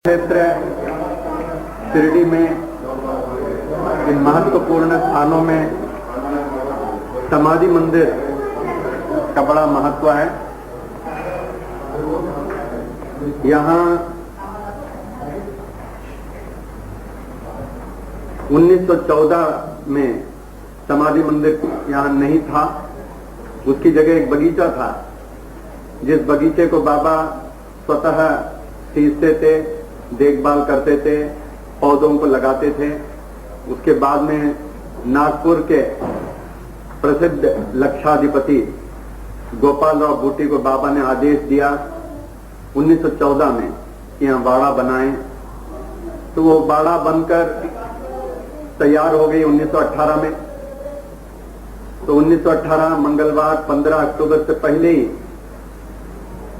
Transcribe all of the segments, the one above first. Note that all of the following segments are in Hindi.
क्षेत्र शिरडी में इन महत्वपूर्ण स्थानों में समाधि मंदिर का बड़ा महत्व है। यहाँ 1914 में समाधि मंदिर यहाँ नहीं था, उसकी जगह एक बगीचा था, जिस बगीचे को बाबा स्वतः सींचते थे, देखभाल करते थे, पौधों को लगाते थे। उसके बाद में नागपुर के प्रसिद्ध लक्षाधिपति गोपाल राव बूटी को बाबा ने आदेश दिया 1914 में कि यहाँ बाड़ा बनाएं। तो वो बाड़ा बनकर तैयार हो गई 1918 में। तो 1918 मंगलवार 15 अक्टूबर से पहले ही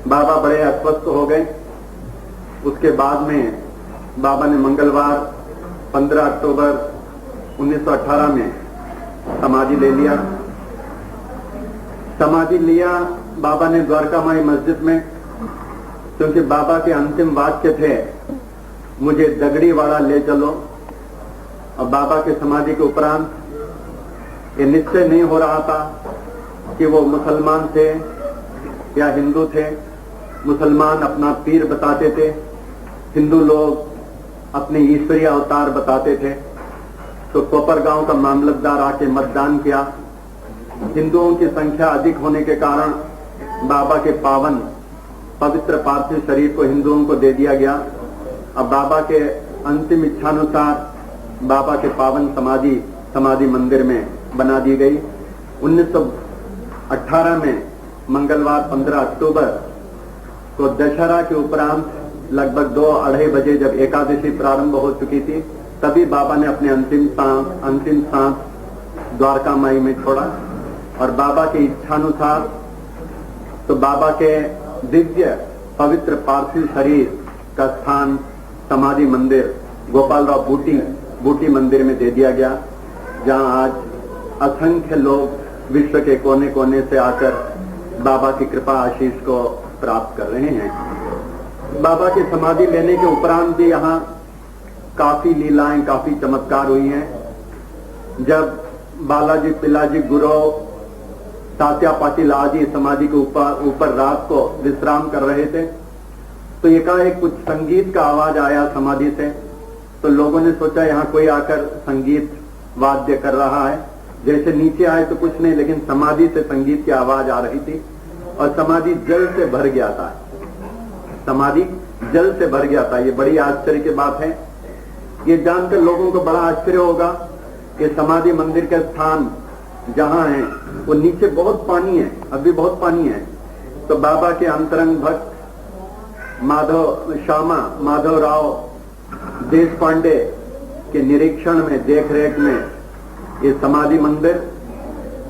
बाबा बड़े अस्वस्थ हो गए। उसके बाद में बाबा ने मंगलवार 15 अक्टूबर 1918 में समाधि ले लिया। समाधि लिया बाबा ने द्वारका माई मस्जिद में, क्योंकि बाबा के अंतिम वाक्य थे, मुझे दगड़ीवाड़ा ले चलो। और बाबा के समाधि के उपरांत ये निश्चय नहीं हो रहा था कि वो मुसलमान थे या हिंदू थे। मुसलमान अपना पीर बताते थे, हिंदू लोग अपने ईश्वरीय अवतार बताते थे। तो कोपरगांव का मामलतदार आके मतदान किया। हिंदुओं की संख्या अधिक होने के कारण बाबा के पावन पवित्र पार्थिव शरीर को हिंदुओं को दे दिया गया। अब बाबा के अंतिम इच्छानुसार बाबा के पावन समाधि मंदिर में बना दी गई। 1918 में मंगलवार 15 अक्टूबर को दशहरा के उपरांत लगभग 2-2:30 बजे जब एकादशी प्रारंभ हो चुकी थी, तभी बाबा ने अपने अंतिम सांस द्वारका माई में छोड़ा। और बाबा की इच्छानुसार तो बाबा के दिव्य पवित्र पार्थिव शरीर का स्थान समाधि मंदिर गोपाल राव बूटी मंदिर में दे दिया गया, जहां आज असंख्य लोग विश्व के कोने कोने से आकर बाबा की कृपा आशीष को प्राप्त कर रहे हैं। बाबा की समाधि लेने के उपरांत भी यहाँ काफी लीलाएं, काफी चमत्कार हुई हैं। जब बालाजी पिलाजी गुरु तात्या पाटिल आदि समाधि के ऊपर रात को विश्राम कर रहे थे, तो एकाएक कुछ संगीत का आवाज आया समाधि से। तो लोगों ने सोचा यहाँ कोई आकर संगीत वाद्य कर रहा है। जैसे नीचे आए तो कुछ नहीं, लेकिन समाधि से संगीत की आवाज आ रही थी और समाधि जल से भर गया था। समाधि जल से भर गया था। ये बड़ी आश्चर्य की बात है। ये जानकर लोगों को बड़ा आश्चर्य होगा कि समाधि मंदिर के स्थान जहां है वो नीचे बहुत पानी है, अभी बहुत पानी है। तो बाबा के अंतरंग भक्त माधव राव देश पांडे के निरीक्षण में, देखरेख में ये समाधि मंदिर,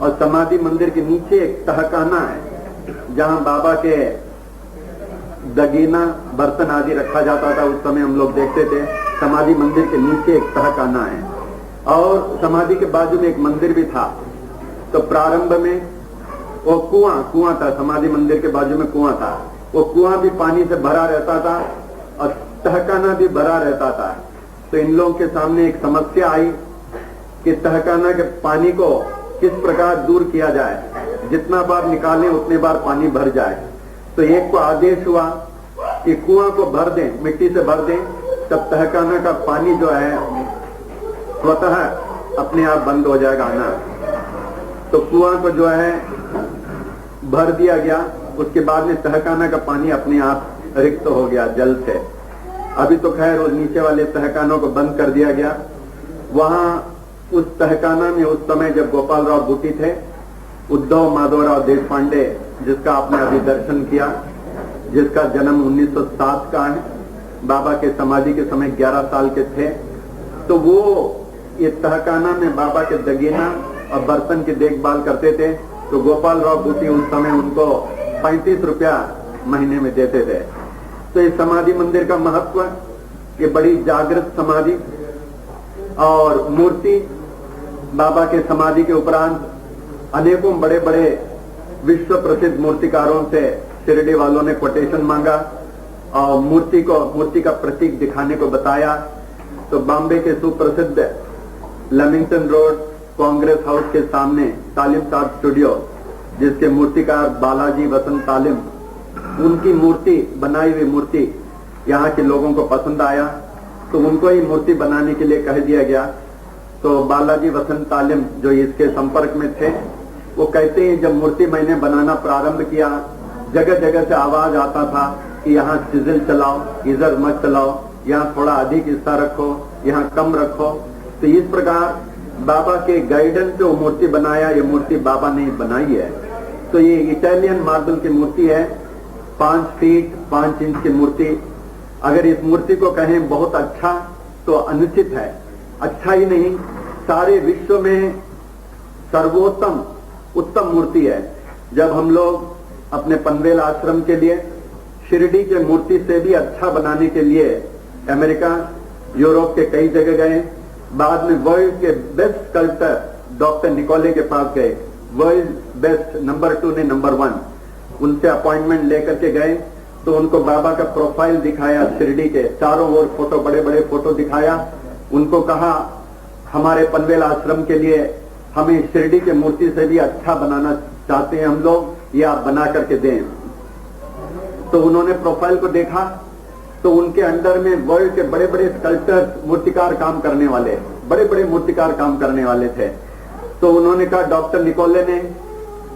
और समाधि मंदिर के नीचे एक तहखाना है जहां बाबा के दगीना बर्तन आदि रखा जाता था। उस समय हम लोग देखते थे। समाधि मंदिर के नीचे एक तहखाना है और समाधि के बाजू में एक मंदिर भी था। तो प्रारंभ में वो कुआं था, समाधि मंदिर के बाजू में कुआं था। वो कुआं भी पानी से भरा रहता था और तहखाना भी भरा रहता था। तो इन लोगों के सामने एक समस्या आई कि तहखाना के पानी को किस प्रकार दूर किया जाए, जितना बार निकालें उतने बार पानी भर जाए। तो एक को आदेश हुआ कि कुआं को भर दें, मिट्टी से भर दें, तब तहखाना का पानी जो है स्वतः अपने आप बंद हो जाएगा आना। तो कुआं को जो है भर दिया गया। उसके बाद में तहखाना का पानी अपने आप रिक्त हो गया जल से। अभी तो खैर उस नीचे वाले तहखानों को बंद कर दिया गया। वहां उस तहखाना में उस समय जब गोपाल राव बूटी थे, उद्धव माधवराव देश पांडे, जिसका आपने अभी दर्शन किया, जिसका जन्म 1907 का है, बाबा के समाधि के समय 11 साल के थे। तो वो ये तहखाना में बाबा के दगीना और बर्तन की देखभाल करते थे। तो गोपाल राव बूटी उस समय उनको 35 रुपया महीने में देते थे। तो इस समाधि मंदिर का महत्व, ये बड़ी जागृत समाधि और मूर्ति। बाबा के समाधि के उपरांत अनेकों बड़े बड़े विश्व प्रसिद्ध मूर्तिकारों से शिरडी वालों ने कोटेशन मांगा और मूर्ति का प्रतीक दिखाने को बताया। तो बॉम्बे के सुप्रसिद्ध लेमिंगटन रोड कांग्रेस हाउस के सामने तालिम साहब स्टूडियो, जिसके मूर्तिकार बालाजी वसंत तालिम, उनकी मूर्ति, बनाई हुई मूर्ति यहाँ के लोगों को पसंद आया, तो उनको ही मूर्ति बनाने के लिए कह दिया गया। तो बालाजी वसंत तालिम जो इसके संपर्क में थे, वो कहते हैं जब मूर्ति मैंने बनाना प्रारंभ किया, जगह जगह से आवाज आता था कि यहाँ सिजिल चलाओ, इधर मत चलाओ, यहाँ थोड़ा अधिक हिस्सा रखो, यहाँ कम रखो। तो इस प्रकार बाबा के गाइडेंस से वो मूर्ति बनाया। ये मूर्ति बाबा ने बनाई है। तो ये इटालियन मार्बल की मूर्ति है, 5 फीट 5 इंच की मूर्ति। अगर इस मूर्ति को कहें बहुत अच्छा तो अनुचित है। अच्छा ही नहीं, सारे विश्व में सर्वोत्तम उत्तम मूर्ति है। जब हम लोग अपने पनवेल आश्रम के लिए शिरडी के मूर्ति से भी अच्छा बनाने के लिए अमेरिका, यूरोप के कई जगह गए, बाद में वर्ल्ड के बेस्ट स्कल्पटर डॉक्टर निकोले के पास गए, वर्ल्ड बेस्ट नंबर 2 ने नंबर 1, उनसे अपॉइंटमेंट लेकर के गए। तो उनको बाबा का प्रोफाइल दिखाया, शिरडी के चारों ओर फोटो, बड़े बड़े फोटो दिखाया। उनको कहा हमारे पनवेल आश्रम के लिए हमें शिरडी के मूर्ति से भी अच्छा बनाना चाहते हैं हम लोग, ये आप बना करके दें। तो उन्होंने प्रोफाइल को देखा, तो उनके अंडर में वर्ल्ड के बड़े बड़े स्कल्पटर, मूर्तिकार काम करने वाले, बड़े बड़े मूर्तिकार काम करने वाले थे। तो उन्होंने कहा डॉक्टर निकोले ने,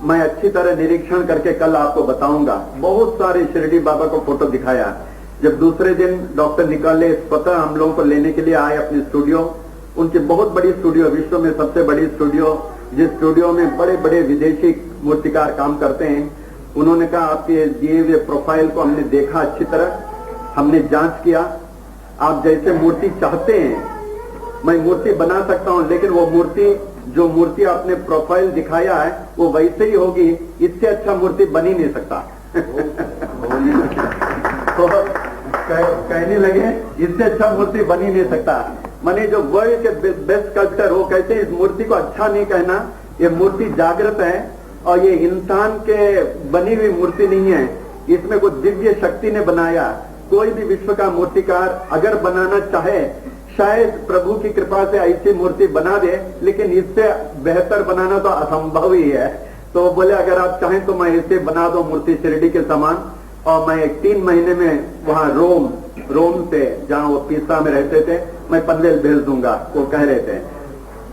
मैं अच्छी तरह निरीक्षण करके कल आपको बताऊंगा। बहुत सारे शिरडी बाबा को फोटो दिखाया। जब दूसरे दिन डॉक्टर निकोले स्वतः हम लोगों को लेने के लिए आए अपनी स्टूडियो, उनकी बहुत बड़ी स्टूडियो, विश्व में सबसे बड़ी स्टूडियो, जिस स्टूडियो में बड़े बड़े विदेशी मूर्तिकार काम करते हैं। उन्होंने कहा आपके दिए हुए प्रोफाइल को हमने देखा, अच्छी तरह हमने जांच किया, आप जैसे मूर्ति चाहते हैं मैं मूर्ति बना सकता हूं, लेकिन वो मूर्ति, जो मूर्ति आपने प्रोफाइल दिखाया है वो वैसे ही होगी, इससे अच्छा मूर्ति बन ही नहीं सकता। तो कहने लगे इससे अच्छा मूर्ति बन ही नहीं सकता। माने जो वर्ल्ड के बेस्ट स्कल्पटर, वो कहते हैं इस मूर्ति को अच्छा नहीं कहना, ये मूर्ति जागृत है और ये इंसान के बनी हुई मूर्ति नहीं है, इसमें कोई दिव्य शक्ति ने बनाया। कोई भी विश्व का मूर्तिकार अगर बनाना चाहे, शायद प्रभु की कृपा से ऐसी मूर्ति बना दे, लेकिन इससे बेहतर बनाना तो असंभव ही है। तो बोले अगर आप चाहें तो मैं इसे बना दो मूर्ति शिरडी के समान, और मैं 3 महीने में वहां रोम से, जहां वो पिसा में रहते थे, मैं पनवेल भेज दूंगा, वो कह रहे थे।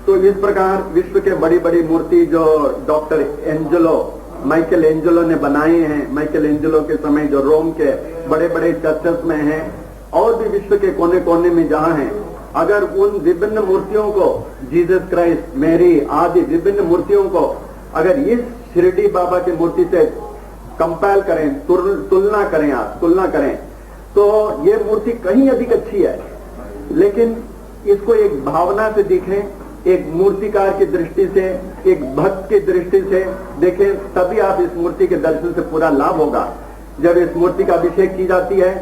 तो इस प्रकार विश्व के बड़ी बड़ी मूर्ति जो डॉक्टर माइकल एंजेलो ने बनाए हैं, माइकल एंजेलो के समय जो रोम के बड़े बड़े चर्चेस में हैं, और भी विश्व के कोने कोने में जहां हैं, अगर उन विभिन्न मूर्तियों को, जीसस क्राइस्ट, मैरी आदि विभिन्न मूर्तियों को अगर इस शिरडी बाबा की मूर्ति से कंपेयर करें, तुलना करें, आप तुलना करें, तो ये मूर्ति कहीं अधिक अच्छी है। लेकिन इसको एक भावना से देखें, एक मूर्तिकार की दृष्टि से, एक भक्त की दृष्टि से देखें, तभी आप इस मूर्ति के दर्शन से पूरा लाभ होगा। जब इस मूर्ति का अभिषेक की जाती है,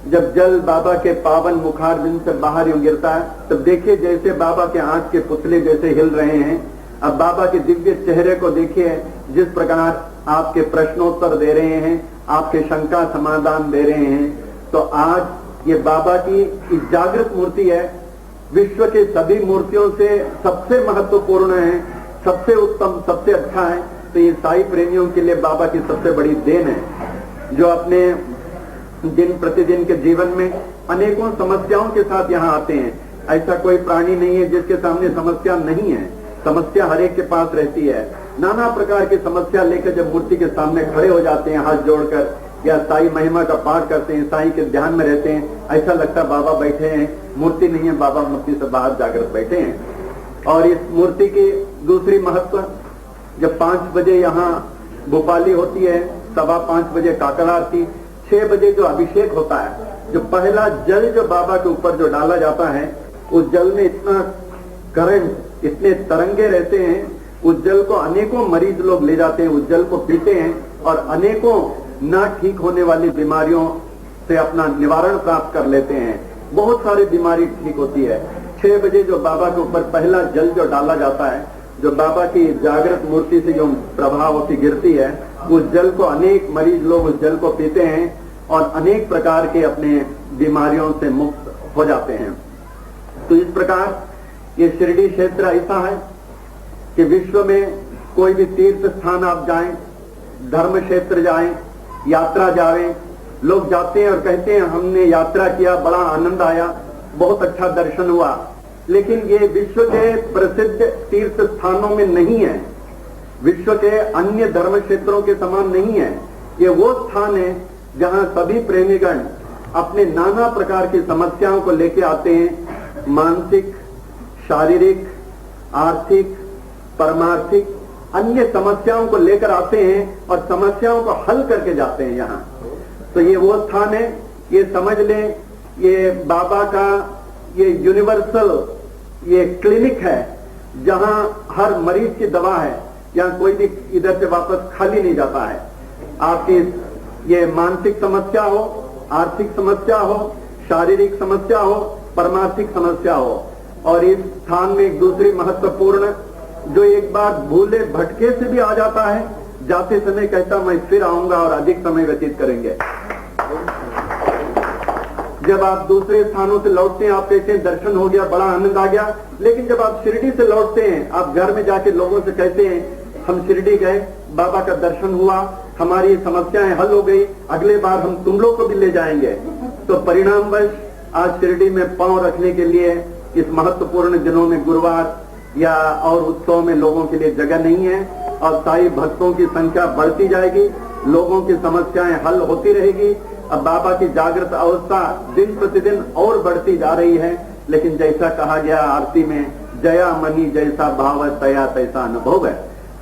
जब जल बाबा के पावन मुखारबिंद से बाहर यूं गिरता है, तब देखिए जैसे बाबा के आंख के पुतले जैसे हिल रहे हैं। अब बाबा के दिव्य चेहरे को देखिए, जिस प्रकार आपके प्रश्नोत्तर दे रहे हैं, आपके शंका समाधान दे रहे हैं। तो आज ये बाबा की जागृत मूर्ति है, विश्व के सभी मूर्तियों से सबसे महत्वपूर्ण है, सबसे उत्तम, सबसे अच्छा है। तो ये साई प्रेमियों के लिए बाबा की सबसे बड़ी देन है, जो अपने दिन प्रतिदिन के जीवन में अनेकों समस्याओं के साथ यहाँ आते हैं। ऐसा कोई प्राणी नहीं है जिसके सामने समस्या नहीं है, समस्या हर एक के पास रहती है। नाना प्रकार की समस्या लेकर जब मूर्ति के सामने खड़े हो जाते हैं हाथ जोड़कर, या साई महिमा का पाठ करते हैं, साई के ध्यान में रहते हैं, ऐसा लगता बाबा बैठे हैं, मूर्ति नहीं है, बाबा मूर्ति से बाहर जागृत बैठे हैं। और इस मूर्ति की दूसरी महत्व, जब 5 बजे यहाँ भोपाली होती है, 5:15 बजे काकड़ आरती, 6 बजे जो अभिषेक होता है, जो पहला जल जो बाबा के ऊपर जो डाला जाता है, उस जल में इतना करंट, इतने तरंगे रहते हैं, उस जल को अनेकों मरीज लोग ले जाते हैं, उस जल को पीते हैं और अनेकों ना ठीक होने वाली बीमारियों से अपना निवारण प्राप्त कर लेते हैं। बहुत सारी बीमारी ठीक होती है। 6 बजे जो बाबा के ऊपर पहला जल जो डाला जाता है, जो बाबा की जागृत मूर्ति से जो प्रभाव होती गिरती है, उस जल को अनेक मरीज लोग उस जल को पीते हैं और अनेक प्रकार के अपने बीमारियों से मुक्त हो जाते हैं। तो इस प्रकार ये शिरडी क्षेत्र ऐसा है कि विश्व में कोई भी तीर्थ स्थान आप जाएं, धर्म क्षेत्र जाएं, यात्रा जाएं, लोग जाते हैं और कहते हैं हमने यात्रा किया, बड़ा आनंद आया, बहुत अच्छा दर्शन हुआ, लेकिन ये विश्व के प्रसिद्ध तीर्थ स्थानों में नहीं है, विश्व के अन्य धर्म क्षेत्रों के समान नहीं है। ये वो स्थान है जहां सभी प्रेमीगण अपने नाना प्रकार की समस्याओं को लेके आते हैं, मानसिक, शारीरिक, आर्थिक, परमार्थिक अन्य समस्याओं को लेकर आते हैं और समस्याओं को हल करके जाते हैं यहाँ। तो ये वो स्थान है, ये समझ लें, ये बाबा का ये यूनिवर्सल ये क्लिनिक है जहां हर मरीज की दवा है, यहाँ कोई भी इधर से वापस खाली नहीं जाता है। आपकी ये मानसिक समस्या हो, आर्थिक समस्या हो, शारीरिक समस्या हो, परमार्थिक समस्या हो। और इस स्थान में एक दूसरी महत्वपूर्ण, जो एक बार भूले भटके से भी आ जाता है, जाते समय कहता मैं फिर आऊंगा और अधिक समय व्यतीत करेंगे। जब आप दूसरे स्थानों से लौटते हैं, आप कहते हैं दर्शन हो गया, बड़ा आनंद आ गया, लेकिन जब आप शिरडी से लौटते हैं, आप घर में जाके लोगों से कहते हैं हम शिरडी गए, बाबा का दर्शन हुआ, हमारी समस्याएं हल हो गई, अगले बार हम तुम लोग को भी ले जाएंगे। तो परिणामवश आज शिरडी में पांव रखने के लिए इस महत्वपूर्ण दिनों में गुरुवार या और उत्सव में लोगों के लिए जगह नहीं है, और साई भक्तों की संख्या बढ़ती जाएगी, लोगों की समस्याएं हल होती रहेगी। अब बाबा की जागृत अवस्था दिन प्रतिदिन और बढ़ती जा रही है, लेकिन जैसा कहा गया आरती में, जया मनी जैसा भाव तया तैसा अनुभव है।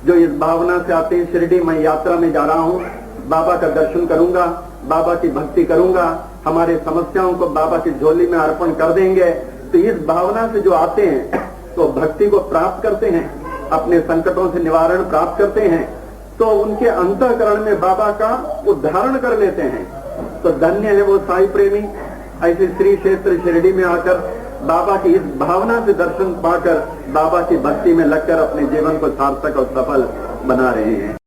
जो इस भावना से आते हैं शिरडी, मैं यात्रा में जा रहा हूँ, बाबा का दर्शन करूंगा, बाबा की भक्ति करूंगा, हमारे समस्याओं को बाबा की झोली में अर्पण कर देंगे, तो इस भावना से जो आते हैं तो भक्ति को प्राप्त करते हैं, अपने संकटों से निवारण प्राप्त करते हैं, तो उनके अंतःकरण में बाबा का उद्धारण कर लेते हैं। तो धन्य है वो साई प्रेमी, ऐसे श्री क्षेत्र शिरडी में आकर बाबा की इस भावना से दर्शन पाकर बाबा की भक्ति में लगकर अपने जीवन को सार्थक और सफल बना रहे हैं।